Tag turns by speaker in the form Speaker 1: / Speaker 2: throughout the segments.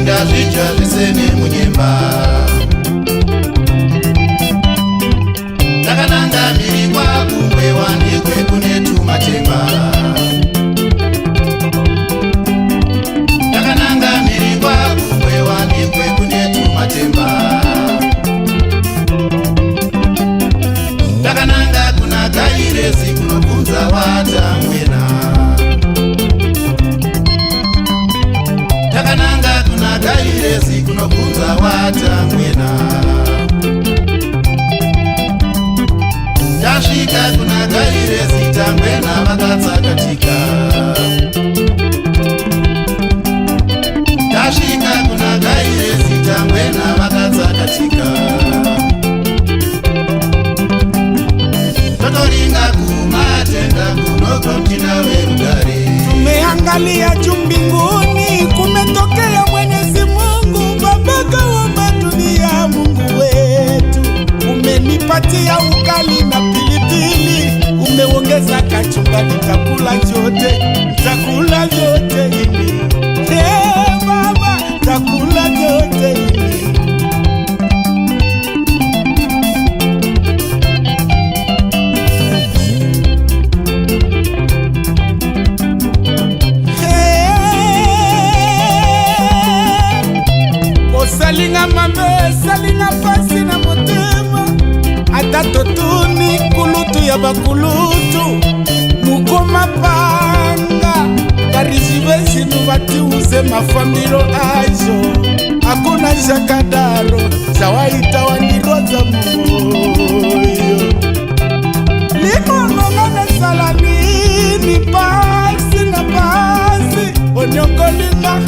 Speaker 1: Taenda zvichazvisene munyemba takananga miri kwakungwe wanikwe kune tumatemba takananga miri kwakungwe wanikwe kune tumatemba takananga kuna kairezi kunobvunza watamwena takananga kuna kairezi kunobvunza watamwena tasvika kuna kairezi tamwena vakatsakatika tasvika kuna kairezi tamwena vakatsakatika totoringa kumatenda kunobva mtina werugare
Speaker 2: tumeangalia juu mbinguni kumetokea Mwenyezi Mungu Baba wa madunia. Mungu wetu umenipatia ugali na pilipili, umeongeza kachumbari, takula zote hili Baba, takula zote hili salinga mambe, salinga pasi na motema ata totuni kulutu ya bakulutu mukoma panga karizivezi nuvati uze mafamilo ajo akuna shakadaro zawaita waniroza moyo limonongane salanini pasi na pasi onyokolinga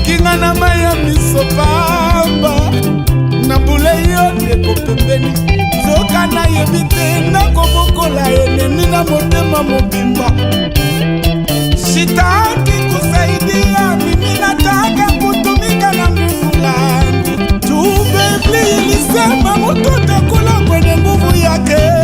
Speaker 2: Kinga na maya misopamba na bule yone kopembeni zoka na yebite na kobokola enemi na motema mobimba sitaki kusaidia mimi nataka kutumika na nguvu langu tu Biblia ilisema mtu atakula kwenye nguvu yake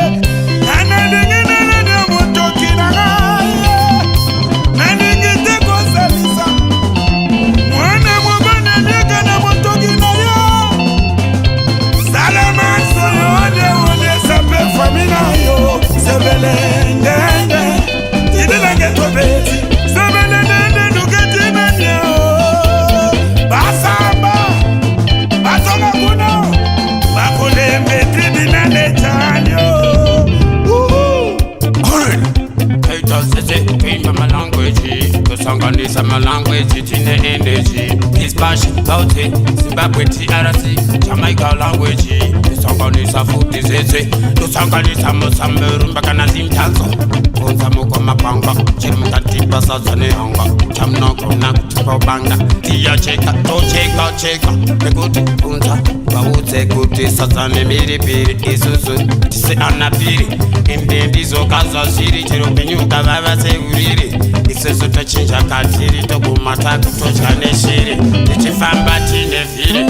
Speaker 3: my language, it's in the energy. This passion, Bauti, Zimbabwe, TRC, Jamaica language. The song is a food disease. The song is a Mosamber, Bacana Zimtanzo. Onzamuko Mapanga, Chemukati Basazane Hanga, Chamnoko, Banga, Tia Cheka, Cheka, the good Punta, Baute, good Sazane, Miri, Isuzu, Tise Anapiri, in the Dizokaza City, Cherupinuka, Vavase, Iseso Tachinja Katiri, Tokumata, Tochane Shiri, Ichifamba Tine Fili,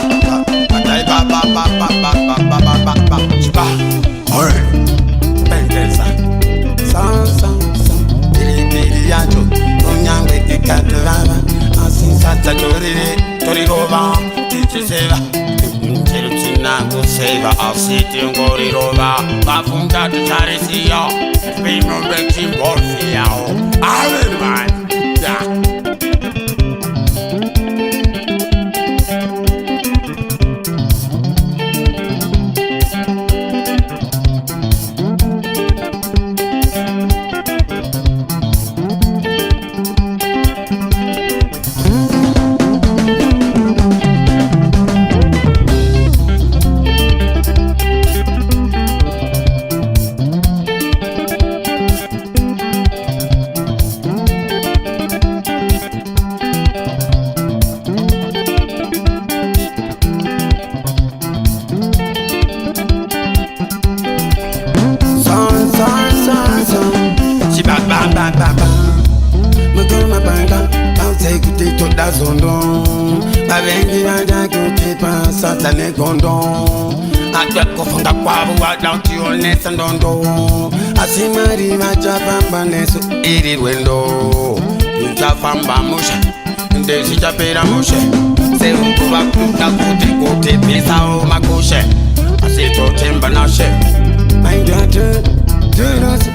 Speaker 3: Bendeza, Pili Yacho, Unyangwe, Ikatarava, Asinsata Torirova, Tichiseva, Tirutina, Guseva, I'll sit in Gorirova, Bafunga to Tarisia, People making Borfia, Allen, yeah. Babengi aja kuti pasa tale kondo Atwa kufunda kwabu wadauti onesa ndondo Asimari macha pamba nesu iri wendo safamba mushe ndesichapera mushe seukuva kuta kuti kuti pisawo makushe asitotemba nashe maidatudurosi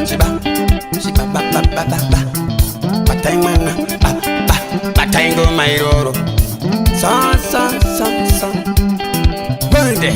Speaker 3: shiba shiba babababa bataimana bataingo mairoro sa bende